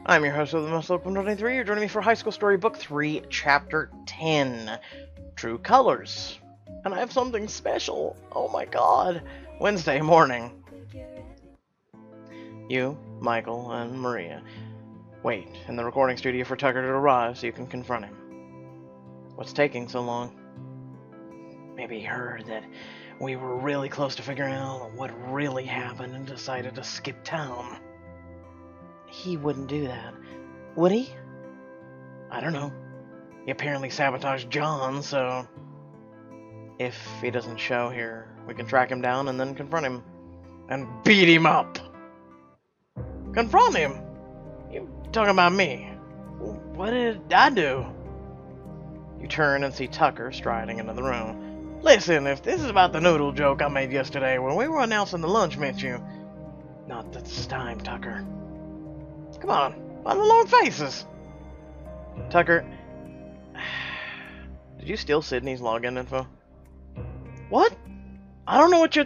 I'm your host of the Most Local 23. You're joining me for High School Story Book 3, Chapter 10, True Colors. And I have something special. Oh my god. Wednesday morning. You, Michael, and Maria wait in the recording studio for Tucker to arrive so you can confront him. What's taking so long? Maybe he heard that we were really close to figuring out what really happened and decided to skip town. He wouldn't do that, would he? I don't know. He apparently sabotaged John, so if he doesn't show here, we can track him down and then confront him. And beat him up! Confront him? You talking about me? What did I do? You turn and see Tucker striding into the room. Listen, if this is about the noodle joke I made yesterday when we were announcing the lunch menu, not this time, Tucker. Come on, mind the long faces. Tucker, did you steal Sydney's login info? What? I don't know what you...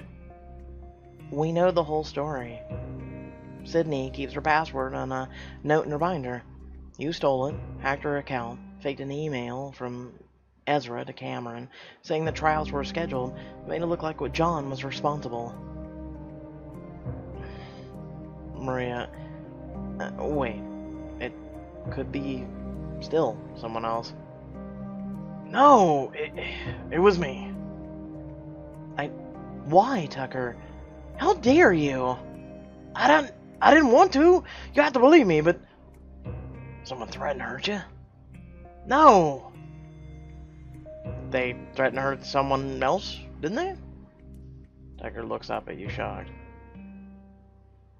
We know the whole story. Sydney keeps her password on a note in her binder. You stole it, hacked her account, faked an email from Ezra to Cameron, saying that trials were scheduled, made it look like what John was responsible. Maria... wait, it could be still someone else. No, it was me. Why, Tucker? How dare you? I didn't want to. You have to believe me, but someone threatened to hurt you? No. They threatened to hurt someone else, didn't they? Tucker looks up at you, shocked.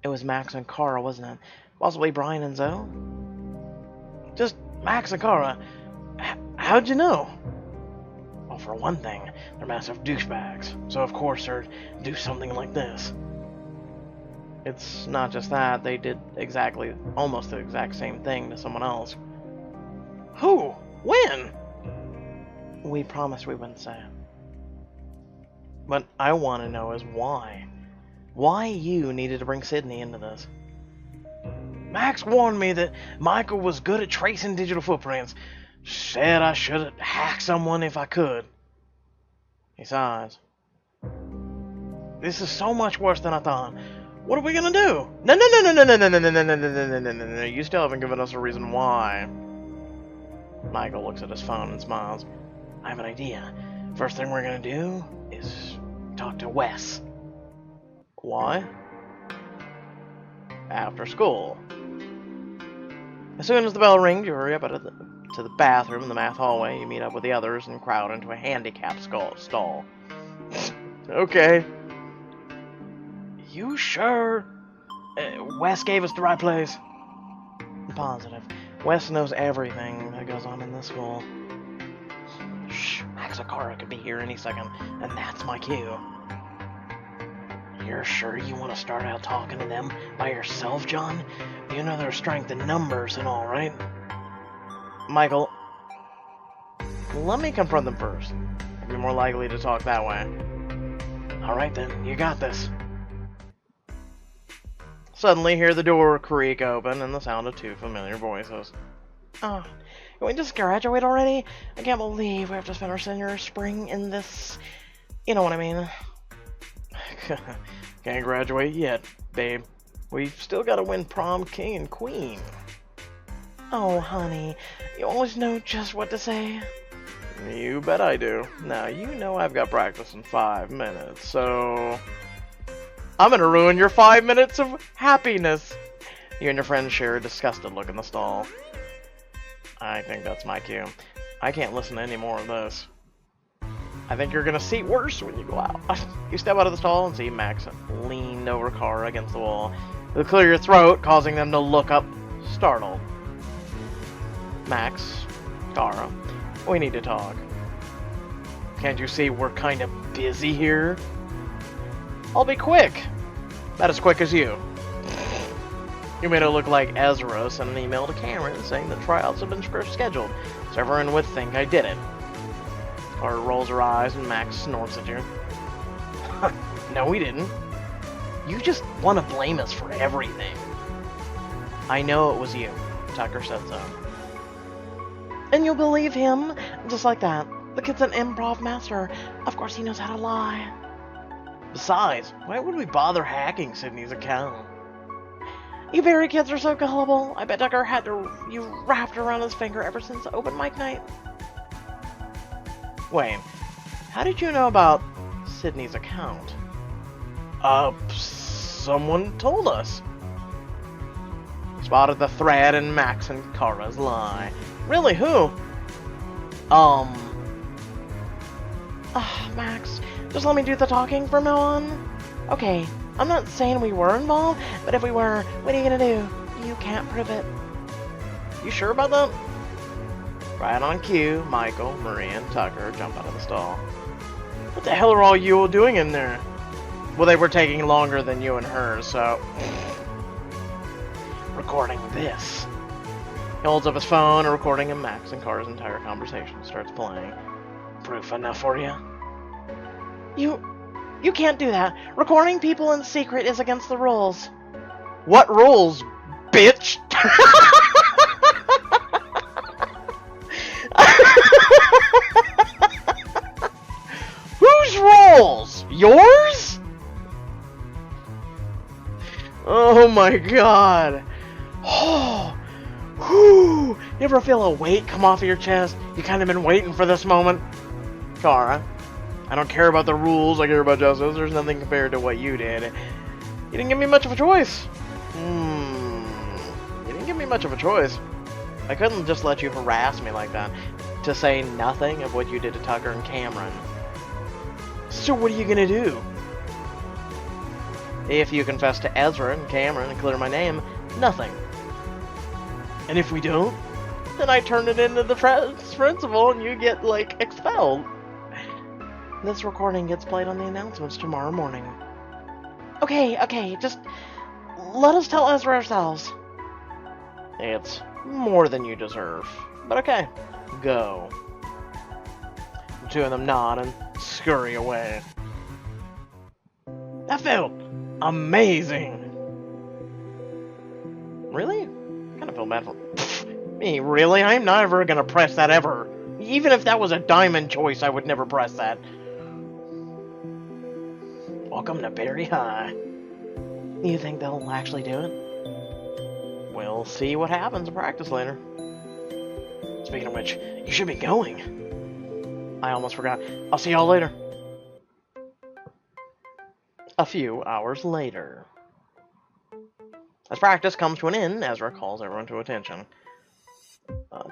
It was Max and Kara, wasn't it? Possibly Brian and Zoe? Just Max and Kara. How'd you know? Well, for one thing, they're massive douchebags, so of course they'd do something like this. It's not just that, they did almost the exact same thing to someone else. Who? When? We promised we wouldn't say it. What I want to know is why. Why you needed to bring Sydney into this. Max warned me that Michael was good at tracing digital footprints. Said I should hack someone if I could. He sighs. This is so much worse than I thought. What are we gonna do? No. You still haven't given us a reason why. Michael looks at his phone and smiles. I have an idea. First thing we're gonna do is talk to Wes. Why? After school. As soon as the bell rings, you hurry up to the bathroom in the math hallway. You meet up with the others and crowd into a handicapped stall. Okay. You sure? Wes gave us the right place. I'm positive. Wes knows everything that goes on in this school. Shh, Max and Kara could be here any second, and that's my cue. You're sure you want to start out talking to them by yourself, John? You know their strength in numbers and all, right? Michael, let me confront them first. I'd be more likely to talk that way. Alright then, you got this. Suddenly, hear the door creak open and the sound of two familiar voices. Oh, can we just graduate already? I can't believe we have to spend our senior spring in this... You know what I mean. Can't graduate yet, babe. We've still got to win prom king and queen. Oh, honey, you always know just what to say. You bet I do. Now, you know I've got practice in 5 minutes, so... I'm gonna ruin your 5 minutes of happiness. You and your friends share a disgusted look in the stall. I think that's my cue. I can't listen to any more of this. I think you're gonna see worse when you go out. You step out of the stall and see Max leaned over Kara against the wall. It'll clear your throat, causing them to look up, startled. Max, Kara, we need to talk. Can't you see we're kind of busy here? I'll be quick. About as quick as you. You made it look like Ezra sent an email to Cameron saying that tryouts have been scheduled, so everyone would think I did it. Kara rolls her eyes and Max snorts at you. No, we didn't. You just want to blame us for everything. I know it was you. Tucker said so. And you'll believe him? Just like that. The kid's an improv master. Of course he knows how to lie. Besides, why would we bother hacking Sydney's account? You Barry kids are so gullible. I bet Tucker had you wrapped around his finger ever since open mic night. Wait, how did you know about Sydney's account? Someone told us. Spotted the thread in Max and Kara's lie. Really, who? Max, just let me do the talking from now on. Okay, I'm not saying we were involved, but if we were, what are you gonna do? You can't prove it. You sure about that? Right on cue, Michael, Marie, and Tucker jump out of the stall. What the hell are all you all doing in there? Well, they were taking longer than you and her, so... Recording this. He holds up his phone, a recording of Max and Kara's entire conversation starts playing. Proof enough for you? You can't do that. Recording people in secret is against the rules. What rules, bitch? Whose rules? Yours? Oh my god. Oh, whew. You ever feel a weight come off of your chest? You kind of been waiting for this moment. Kara, I don't care about the rules, I care about justice. There's nothing compared to what you did. You didn't give me much of a choice. You didn't give me much of a choice. I couldn't just let you harass me like that. To say nothing of what you did to Tucker and Cameron. So what are you gonna do? If you confess to Ezra and Cameron and clear my name, nothing. And if we don't, then I turn it into the principal and you get, like, expelled. This recording gets played on the announcements tomorrow morning. Okay, just let us tell Ezra ourselves. It's more than you deserve. But okay, go. The two of them nod and scurry away. That felt amazing. Really? I kind of feel bad for me. Really? I'm never gonna press that ever. Even if that was a diamond choice, I would never press that. Welcome to Berry High. You think they'll actually do it? We'll see what happens in practice later. Speaking of which, you should be going. I almost forgot. I'll see y'all later. A few hours later. As practice comes to an end, Ezra calls everyone to attention.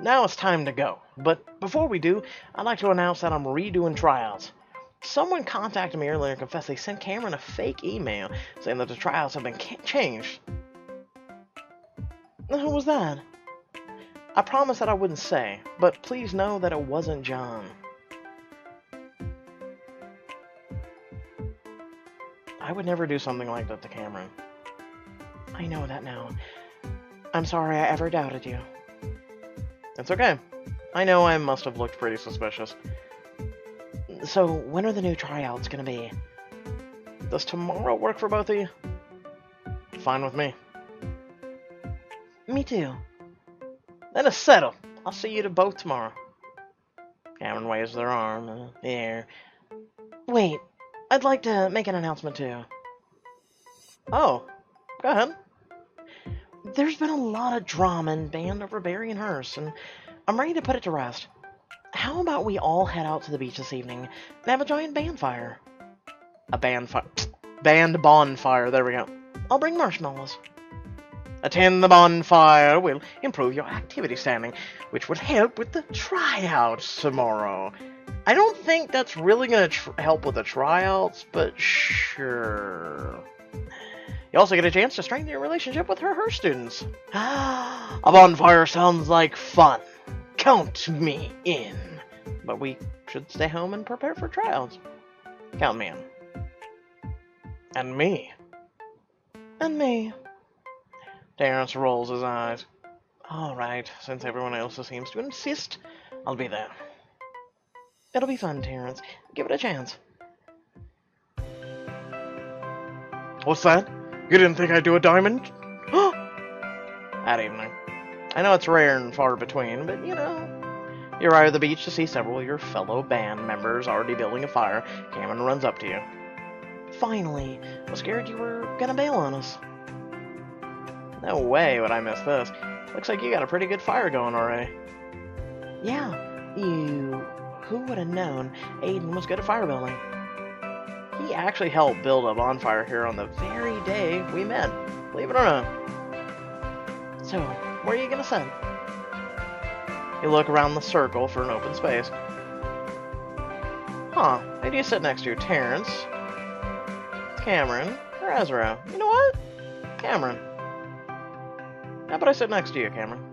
Now it's time to go. But before we do, I'd like to announce that I'm redoing tryouts. Someone contacted me earlier and confessed they sent Cameron a fake email saying that the tryouts have been changed. Who was that? I promised that I wouldn't say, but please know that it wasn't John. I would never do something like that to Cameron. I know that now. I'm sorry I ever doubted you. It's okay. I know I must have looked pretty suspicious. So, when are the new tryouts gonna be? Does tomorrow work for both of you? Fine with me. Me too. Then it's settled. I'll see you to both tomorrow. Cameron waves their arm in the air. Wait, I'd like to make an announcement too. Oh, go ahead. There's been a lot of drama in band over Barry and Hearst, and I'm ready to put it to rest. How about we all head out to the beach this evening and have a giant bonfire? A band bonfire, there we go. I'll bring marshmallows. Attend the bonfire will improve your activity standing, which would help with the tryouts tomorrow. I don't think that's really going to help with the tryouts, but sure. You also get a chance to strengthen your relationship with her students. A bonfire sounds like fun. Count me in. But we should stay home and prepare for tryouts. Count me in. And me. And me. Terrence rolls his eyes. Alright, since everyone else seems to insist, I'll be there. It'll be fun, Terrence. Give it a chance. What's that? You didn't think I'd do a diamond? That evening. I know it's rare and far between, but you know. You arrive at the beach to see several of your fellow band members already building a fire. Cameron runs up to you. Finally, I was scared you were gonna bail on us. No way would I miss this. Looks like you got a pretty good fire going already. Yeah, who would have known Aiden was good at fire building? He actually helped build a bonfire here on the very day we met, believe it or not. So, where are you gonna sit? You look around the circle for an open space. Huh, who do you sit next to? Terrence, Cameron, or Ezra? You know what? Cameron. How about I sit next to you, Cameron?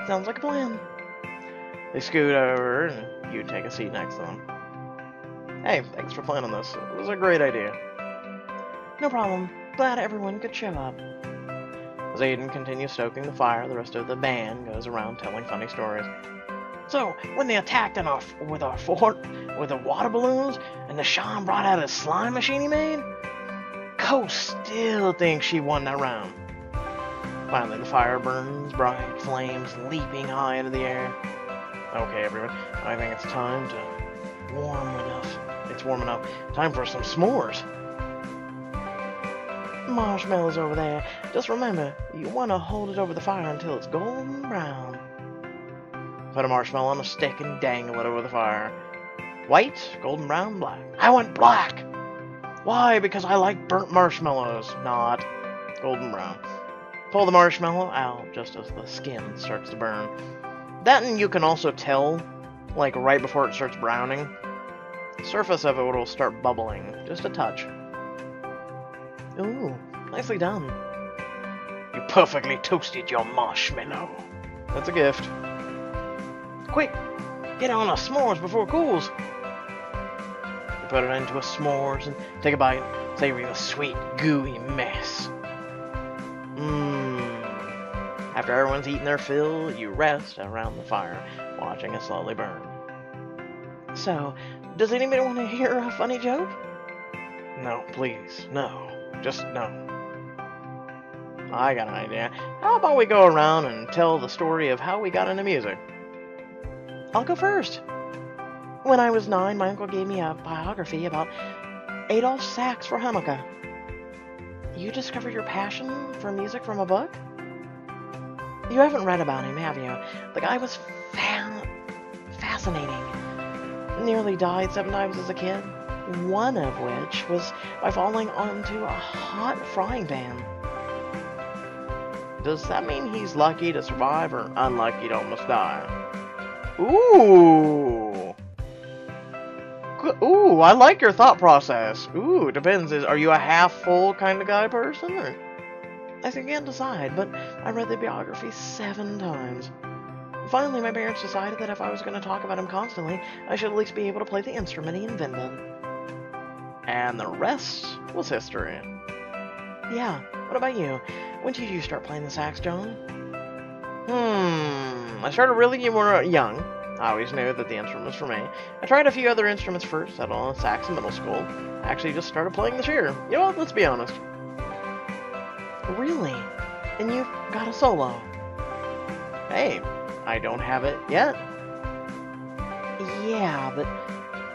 Sounds like a plan. They scoot over, and you take a seat next to them. Hey, thanks for planning this. It was a great idea. No problem. Glad everyone could show up. As Aiden continues stoking the fire, the rest of the band goes around telling funny stories. So, when they attacked with our fort, with the water balloons, and the Sean brought out a slime machine he made, Coast still thinks she won that round. Finally, the fire burns, bright flames leaping high into the air. Okay, everyone, I think it's time to warm enough. It's warm enough. Time for some s'mores. Marshmallows over there. Just remember, you want to hold it over the fire until it's golden brown. Put a marshmallow on a stick and dangle it over the fire. White, golden brown, black. I want black! Why? Because I like burnt marshmallows, not golden brown. Pull the marshmallow out just as the skin starts to burn. That, and you can also tell, like right before it starts browning, the surface of it will start bubbling, just a touch. Ooh, nicely done. You perfectly toasted your marshmallow. That's a gift. Quick, get on a s'mores before it cools. You put it into a s'mores and take a bite, savoring the sweet, gooey mess. After everyone's eaten their fill, you rest around the fire, watching it slowly burn. So, does anybody want to hear a funny joke? No, please, no. Just no. I got an idea. How about we go around and tell the story of how we got into music? I'll go first. When I was 9, my uncle gave me a biography about Adolf Sax for Hanukkah. You discovered your passion for music from a book? You haven't read about him, have you? The guy was fascinating. Nearly died 7 times as a kid. One of which was by falling onto a hot frying pan. Does that mean he's lucky to survive or unlucky to almost die? Ooh! Ooh, I like your thought process. Ooh, depends. Are you a half-full kind of guy person? Or? I can't decide, but I read the biography 7 times. Finally, my parents decided that if I was going to talk about him constantly, I should at least be able to play the instrument he invented. And the rest was history. Yeah, what about you? When did you start playing the sax, John? I started really young. I always knew that the instrument was for me. I tried a few other instruments first, settled on sax in middle school. I actually just started playing this year. You know what, let's be honest. Really? And you've got a solo? Hey, I don't have it yet. Yeah, but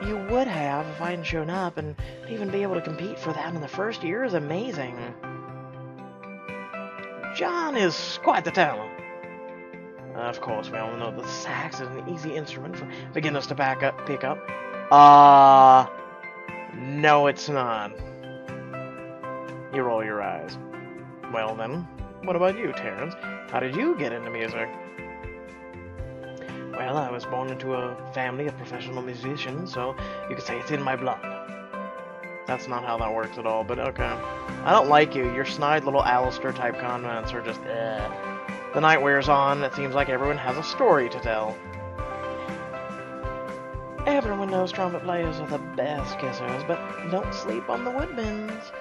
you would have if I hadn't shown up, and to even be able to compete for that in the first year is amazing. John is quite the talent. Of course, we all know the sax is an easy instrument for beginners to pick up. No it's not. You roll your eyes. Well then, what about you, Terrence? How did you get into music? Well, I was born into a family of professional musicians, so you could say it's in my blood. That's not how that works at all, but okay. I don't like you. Your snide little Alistair-type comments are just, The night wears on, it seems like everyone has a story to tell. Everyone knows trumpet players are the best kissers, but don't sleep on the woodbins.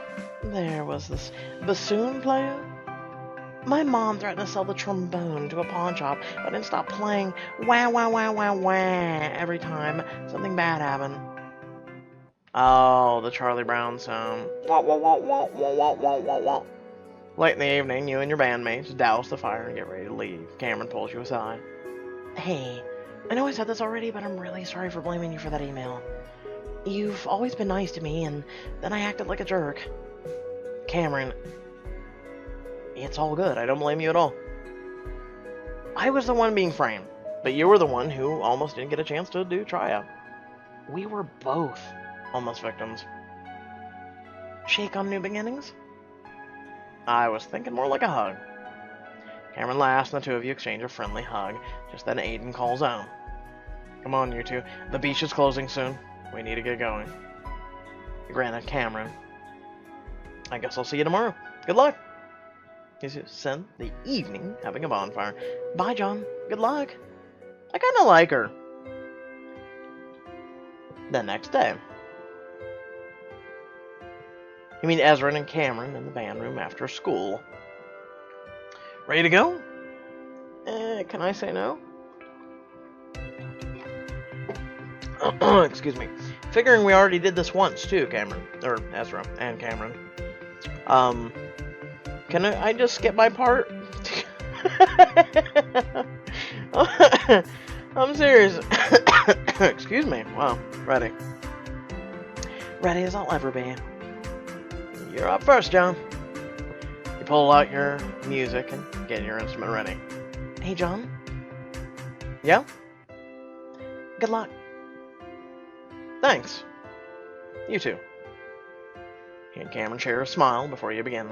There was this bassoon player. My mom threatened to sell the trombone to a pawn shop, but didn't stop playing wah wah wah wah wah every time something bad happened. Oh, the Charlie Brown sound. Wah wah wah wah wah wah wah wah wah. Late in the evening, you and your bandmates douse the fire and get ready to leave. Cameron pulls you aside. Hey, I know I said this already, but I'm really sorry for blaming you for that email. You've always been nice to me, and then I acted like a jerk. Cameron, it's all good. I don't blame you at all. I was the one being framed, but you were the one who almost didn't get a chance to do tryout. We were both almost victims. Shake on new beginnings? I was thinking more like a hug. Cameron laughs, and the two of you exchange a friendly hug. Just then Aiden calls out. Come on, you two. The beach is closing soon. We need to get going. You grin at Cameron. I guess I'll see you tomorrow. Good luck. You spend the evening having a bonfire. Bye, John. Good luck. I kind of like her. The next day. You meet Ezra and Cameron in the band room after school. Ready to go? Can I say no? Excuse me. Figuring we already did this once too, Cameron. Or Ezra and Cameron. Can I just skip my part? I'm serious. Excuse me. Wow. Ready. Ready as I'll ever be. You're up first, John. You pull out your music and get your instrument ready. Hey, John. Yeah? Good luck. Thanks. You too. You and Cameron share a smile before you begin.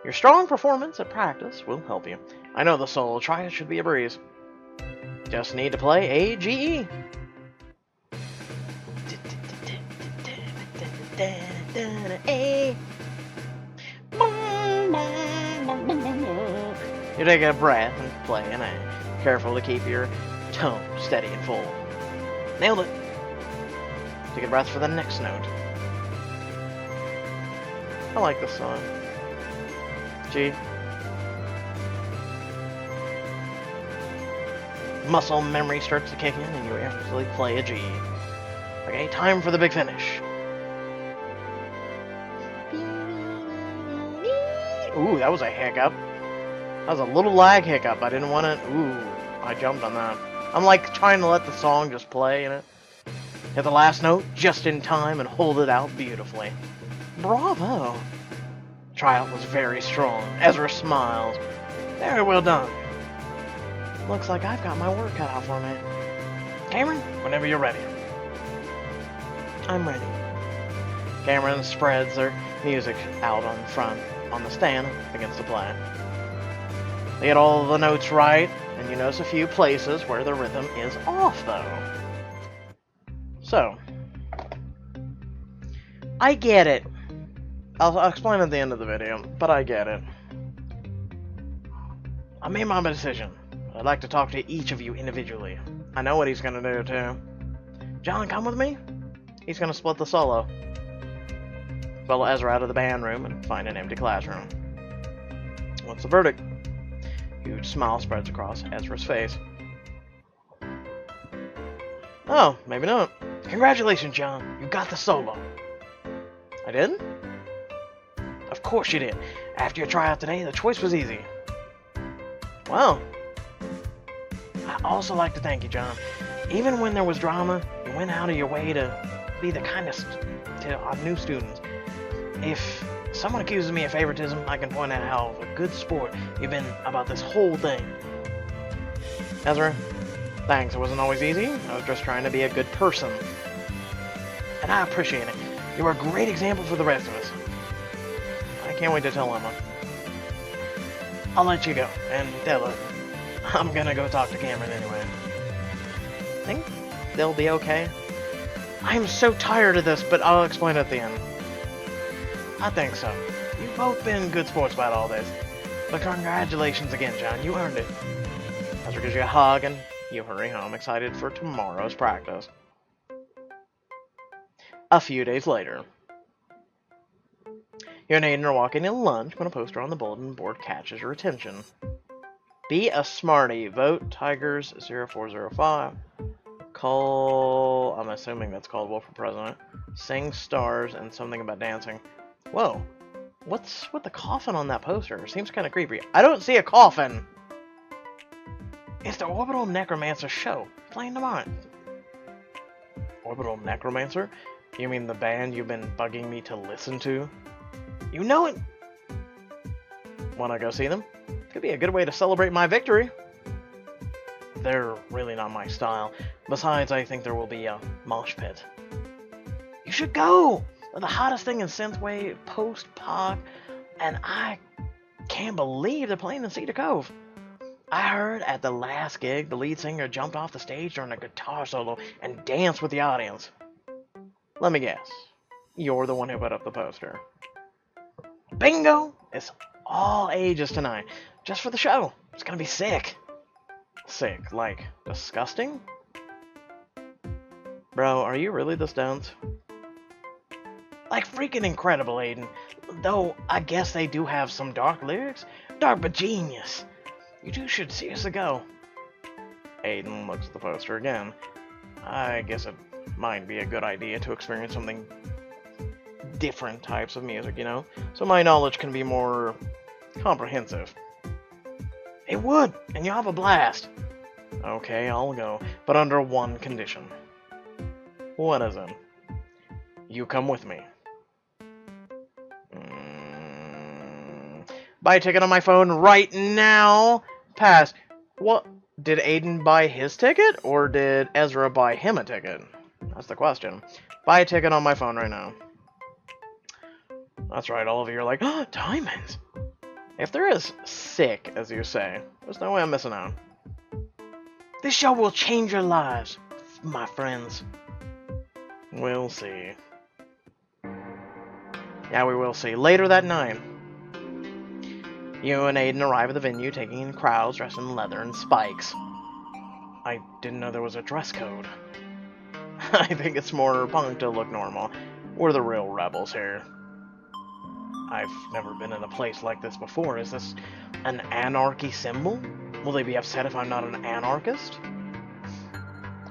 Your strong performance at practice will help you. I know the solo try should be a breeze. Just need to play a GE. You take a breath and play an A. Careful to keep your tone steady and full. Nailed it. Take a breath for the next note. I like this song. G. Muscle memory starts to kick in and you effortlessly play a G. Okay, time for the big finish. Ooh, that was a hiccup. That was a little lag hiccup. I didn't want to... Ooh, I jumped on that. I'm like trying to let the song just play, you know? Hit the last note just in time and hold it out beautifully. Bravo! Tryout was very strong. Ezra smiles. Very well done. Looks like I've got my work cut out for me. Cameron, whenever you're ready. I'm ready. Cameron spreads their music out on front on the stand, begins to play. They get all the notes right, and you notice a few places where the rhythm is off, though. So, I get it. I'll explain at the end of the video, but I get it. I made my decision. I'd like to talk to each of you individually. I know what he's gonna do, too. John, come with me? He's gonna split the solo. Follow Ezra out of the band room and find an empty classroom. What's the verdict? Huge smile spreads across Ezra's face. Oh, maybe not. Congratulations, John. You got the solo. I did? Of course you did. After your tryout today, the choice was easy. Wow. I'd also like to thank you, John. Even when there was drama, you went out of your way to be the kindest to our new students. If someone accuses me of favoritism, I can point out how a good sport you've been about this whole thing. Ezra, thanks. It wasn't always easy. I was just trying to be a good person. And I appreciate it. You were a great example for the rest of us. I can't wait to tell Emma. I'll let you go. And Della, I'm gonna go talk to Cameron anyway. Think they'll be okay? I'm so tired of this, but I'll explain at the end. I think so. You've both been good sports about all this. But congratulations again, John. You earned it. Ezra gives you a hug and you hurry home, excited for tomorrow's practice. A few days later. You and Aiden are walking in lunch when a poster on the bulletin board catches your attention. Be a smarty. Vote Tigers 0405. Call... I'm assuming that's Caldwell for president. Sing stars and something about dancing. Whoa. What's with the coffin on that poster? Seems kind of creepy. I don't see a coffin! It's the Orbital Necromancer show. Playing tomorrow. Orbital Necromancer? You mean the band you've been bugging me to listen to? You know it! Wanna go see them? Could be a good way to celebrate my victory. They're really not my style. Besides, I think there will be a mosh pit. You should go! They're the hottest thing in synthwave, post-pop, and I can't believe they're playing in Cedar Cove. I heard at the last gig, the lead singer jumped off the stage during a guitar solo and danced with the audience. Let me guess. You're the one who put up the poster. Bingo! It's all ages tonight. Just for the show. It's gonna be sick. Sick. Like, disgusting? Bro, are you really this dense? Like, freaking incredible, Aiden. Though, I guess they do have some dark lyrics. Dark but genius. You two should seriously go. Aiden looks at the poster again. I guess it might be a good idea to experience something different types of music, you know? So my knowledge can be more comprehensive. It would, and you'll have a blast. Okay, I'll go, but under one condition. What is it? You come with me. Buy a ticket on my phone right now. Pass. What? Did Aiden buy his ticket, or did Ezra buy him a ticket? That's the question. Buy a ticket on my phone right now. That's right, all of you are like, oh, diamonds! If they're as sick as you say, there's no way I'm missing out. This show will change your lives, my friends. We'll see. Yeah, we will see. Later that night, you and Aiden arrive at the venue, taking in crowds dressed in leather and spikes. I didn't know there was a dress code. I think it's more punk to look normal. We're the real rebels here. I've never been in a place like this before. Is this an anarchy symbol? Will they be upset if I'm not an anarchist?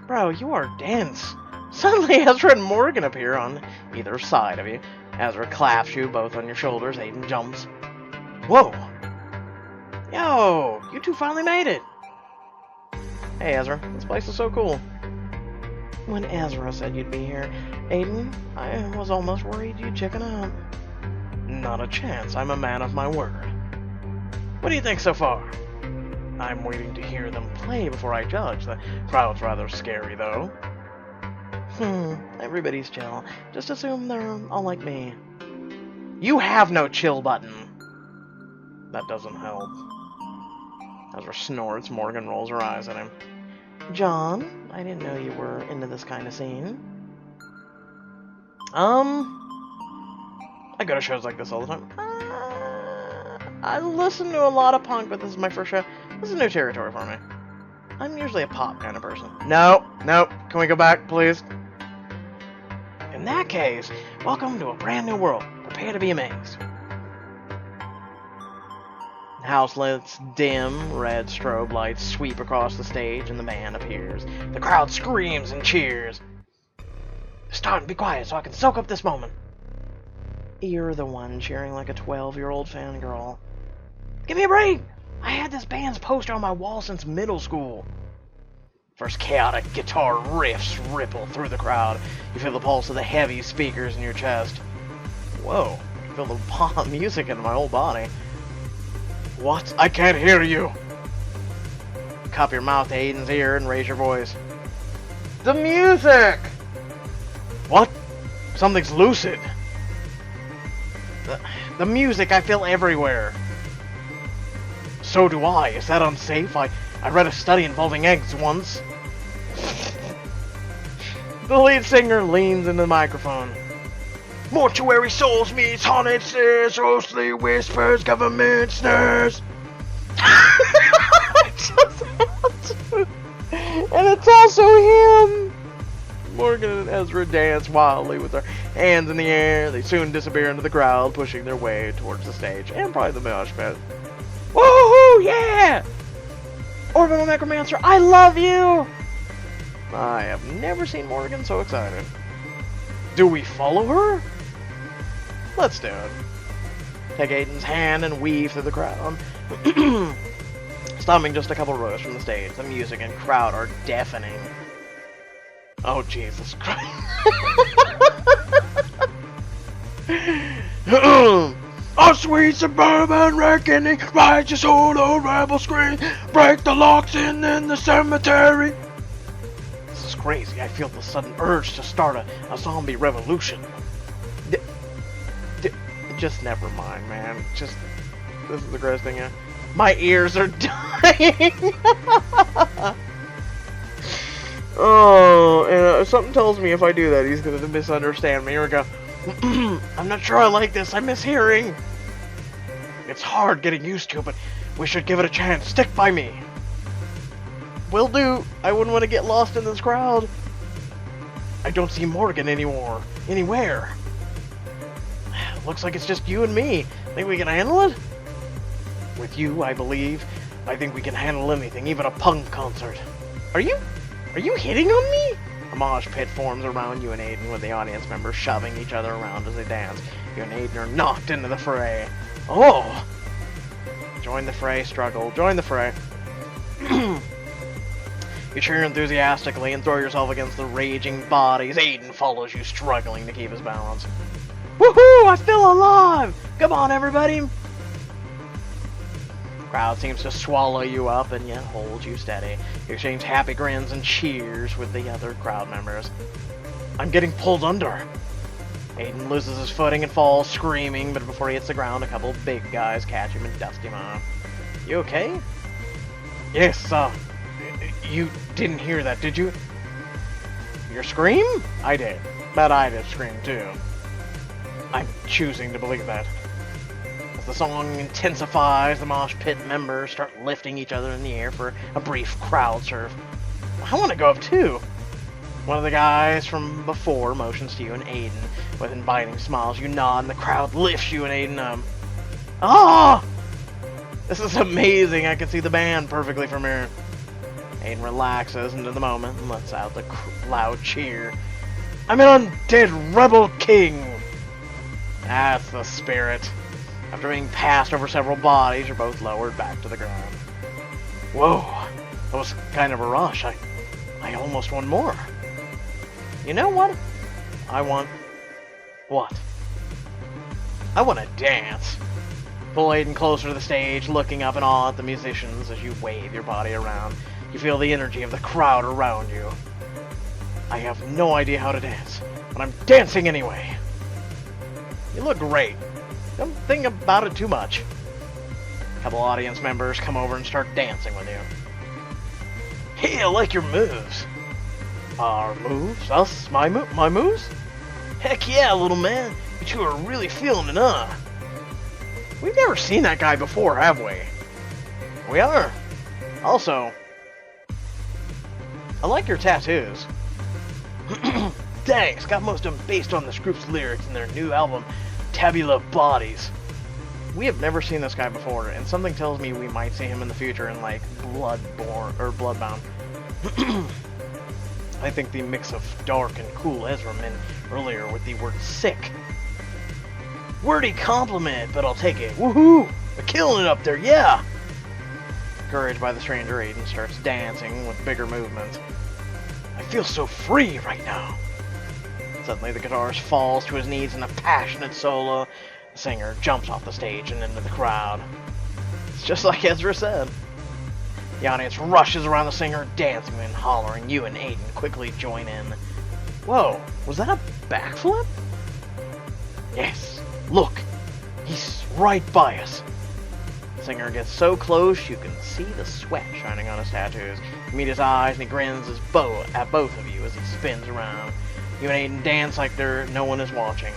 Bro, you are dense. Suddenly, Ezra and Morgan appear on either side of you. Ezra claps you both on your shoulders. Aiden jumps. Whoa! Yo, you two finally made it! Hey Ezra, this place is so cool. When Ezra said you'd be here, Aiden, I was almost worried you'd chicken out. Not a chance, I'm a man of my word. What do you think so far? I'm waiting to hear them play before I judge. The crowd's rather scary, though. Everybody's chill. Just assume they're all like me. You have no chill button! That doesn't help. Ezra snorts. Morgan rolls her eyes at him. John, I didn't know you were into this kind of scene. I go to shows like this all the time. I listen to a lot of punk, but this is my first show. This is new territory for me. I'm usually a pop kind of person. No. Can we go back, please? In that case, welcome to a brand new world. Prepare to be amazed. House lights dim, red strobe lights sweep across the stage, and the band appears. The crowd screams and cheers. Start and be quiet so I can soak up this moment. You're the one cheering like a 12-year-old fangirl. Give me a break! I had this band's poster on my wall since middle school. First chaotic guitar riffs ripple through the crowd. You feel the pulse of the heavy speakers in your chest. Whoa, I feel the pop music in my whole body. What? I can't hear you! Cup your mouth to Aiden's ear and raise your voice. The music! What? Something's lucid. The music I feel everywhere. So do I. Is that unsafe? I read a study involving eggs once. The lead singer leans into the microphone. Mortuary souls meets haunted stairs, ghostly whispers, government snares. And it's also him. Morgan and Ezra dance wildly with their hands in the air. They soon disappear into the crowd, pushing their way towards the stage and probably the mosh pit. Woohoo! Yeah! Orbital Necromancer, I love you! I have never seen Morgan so excited. Do we follow her? Let's do it. take Aiden's hand and weave through the crowd. Stopping just a couple rows from the stage, the music and crowd are deafening. Oh, Jesus Christ. A sweet suburban reckoning, righteous solo rebel scream, break the locks in the cemetery. This is crazy. I feel the sudden urge to start a zombie revolution. Just never mind, man. Just, this is the greatest thing ever. My ears are dying. Oh, and something tells me if I do that, he's going to misunderstand me. Here we go. I'm not sure I like this. I miss hearing. It's hard getting used to, but we should give it a chance. Stick by me. Will do. I wouldn't want to get lost in this crowd. I don't see Morgan anymore. Anywhere. Looks like it's just you and me. Think we can handle it? With you, I believe. I think we can handle anything, even a punk concert. Are you hitting on me? A mosh pit forms around you and Aiden, with the audience members shoving each other around as they dance. You and Aiden are knocked into the fray. Oh! Join the fray, struggle. Join the fray. You cheer enthusiastically and throw yourself against the raging bodies. Aiden follows you, struggling to keep his balance. Woohoo! I feel alive! Come on, everybody! The crowd seems to swallow you up and yet hold you steady. You exchange happy grins and cheers with the other crowd members. I'm getting pulled under. Aiden loses his footing and falls screaming, but before he hits the ground, a couple of big guys catch him and dust him off. You okay? Yes, you didn't hear that, did you? Your scream? I did. But I did scream too. I'm choosing to believe that. As the song intensifies, the mosh pit members start lifting each other in the air for a brief crowd surf. I want to go up too. One of the guys from before motions to you and Aiden. With inviting smiles, you nod and the crowd lifts you and Aiden up. Ah! This is amazing. I can see the band perfectly from here. Aiden relaxes into the moment and lets out the loud cheer. I'm an undead rebel king! That's the spirit. After being passed over several bodies, you're both lowered back to the ground. Whoa, that was kind of a rush. I almost want more. You know what? I want... What? I want to dance. Pull Aiden closer to the stage, looking up in awe at the musicians as you wave your body around. You feel the energy of the crowd around you. I have no idea how to dance, but I'm dancing anyway. You look great. Don't think about it too much. A couple audience members come over and start dancing with you. Hey, I like your moves. Our moves? Us? My moves? Heck yeah, little man. You two are really feeling it, huh? We've never seen that guy before, have we? We are. Also, I like your tattoos. Thanks, got most of them based on this group's lyrics in their new album, Tabula Bodies. We have never seen this guy before, and something tells me we might see him in the future in, like, Bloodbound. I think the mix of dark and cool Ezra meant earlier with the word sick. Wordy compliment, but I'll take it. Woohoo! We're killing it up there, yeah! Encouraged by the stranger, Aiden starts dancing with bigger movements. I feel so free right now. Suddenly the guitarist falls to his knees in a passionate solo. The singer jumps off the stage and into the crowd. It's just like Ezra said. The audience rushes around the singer, dancing and hollering. You and Aiden quickly join in. Whoa, was that a backflip? Yes, look, he's right by us. The singer gets so close you can see the sweat shining on his tattoos. You meet his eyes and he grins at both of you as he spins around. You and Aiden dance like no one is watching,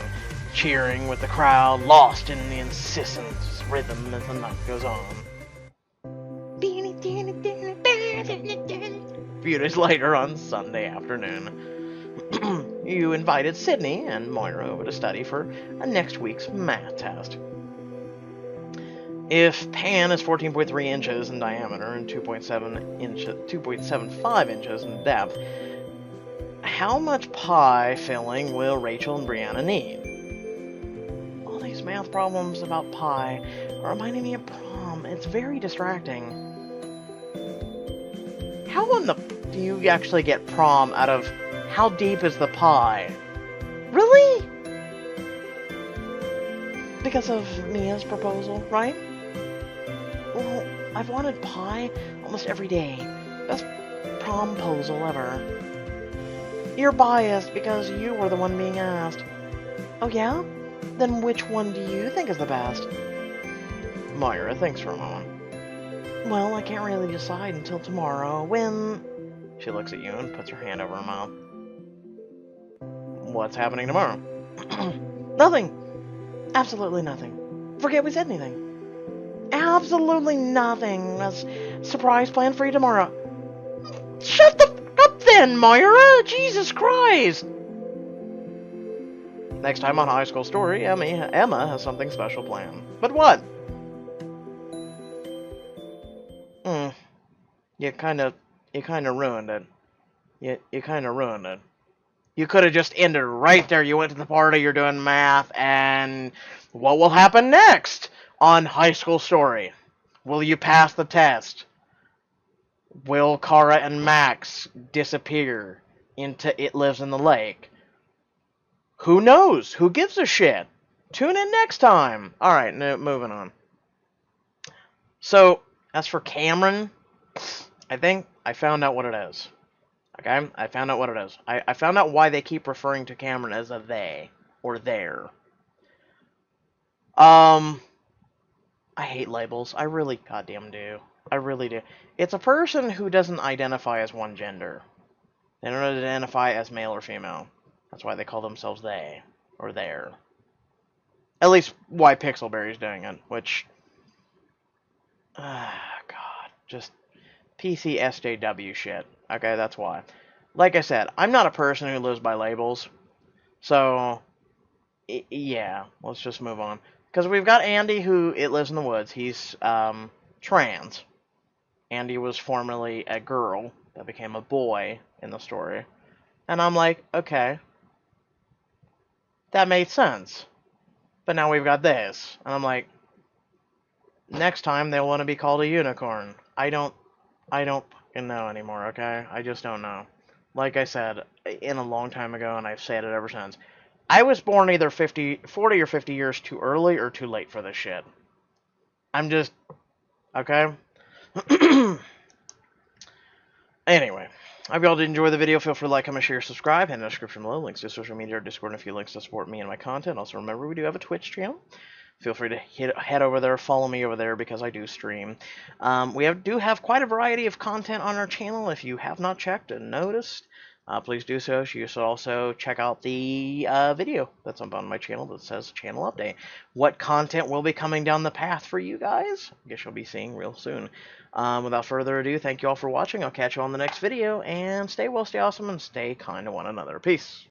cheering with the crowd, lost in the insistent rhythm as the night goes on. A few days later on Sunday afternoon, you invited Sydney and Moira over to study for next week's math test. If pan is 14.3 inches in diameter and 2.75 inches in depth, how much pie filling will Rachel and Brianna need? All these math math problems about pi are reminding me of prom. It's very distracting. How in the do you actually get prom out of how deep is the pie? Really? Because of Mia's proposal, right? Well, I've wanted pie almost every day. Best promposal ever. You're biased because you were the one being asked. Oh yeah? Then which one do you think is the best? Moira thinks for a moment. Well, I can't really decide until tomorrow, when... She looks at you and puts her hand over her mouth. What's happening tomorrow? Nothing. Absolutely nothing. Forget we said anything. Absolutely nothing. That's surprise plan for you tomorrow. Shut the f up then, Moira! Jesus Christ! Next time on High School Story, Emma has something special planned. But what? You kinda ruined it. You kinda ruined it. You could have just ended right there. You went to the party, you're doing math, and what will happen next on High School Story? Will you pass the test? Will Kara and Max disappear into It Lives in the Lake? Who knows? Who gives a shit? Tune in next time. Alright, moving on. So, as for Cameron, I think I found out what it is. Okay? I found out what it is. I found out why they keep referring to Cameron as a they, or their. I hate labels. I really goddamn do. I really do. It's a person who doesn't identify as one gender. They don't identify as male or female. That's why they call themselves they, or their. At least why Pixelberry's doing it, which... God, just PC SJW shit. Okay, that's why. Like I said, I'm not a person who lives by labels. So, yeah, let's just move on. Because we've got Andy, who It Lives in the Woods. He's trans. Andy was formerly a girl that became a boy in the story. And I'm like, okay, that made sense. But now we've got this. And I'm like, next time they'll want to be called a unicorn. I don't fucking know anymore, okay? I just don't know. Like I said, in a long time ago, and I've said it ever since, I was born either 40 or 50 years too early or too late for this shit. I'm just... Okay? Anyway, I hope y'all did enjoy the video. Feel free to like, comment, share, subscribe, and in the description below, links to social media or Discord, and a few links to support me and my content. Also, remember, we do have a Twitch channel. Feel free to head over there, follow me over there, because I do stream. We do have quite a variety of content on our channel. If you have not checked and noticed, please do so. You should also check out the video that's up on my channel that says channel update. What content will be coming down the path for you guys? I guess you'll be seeing real soon. Without further ado, thank you all for watching. I'll catch you on the next video, and stay well, stay awesome, and stay kind to one another. Peace.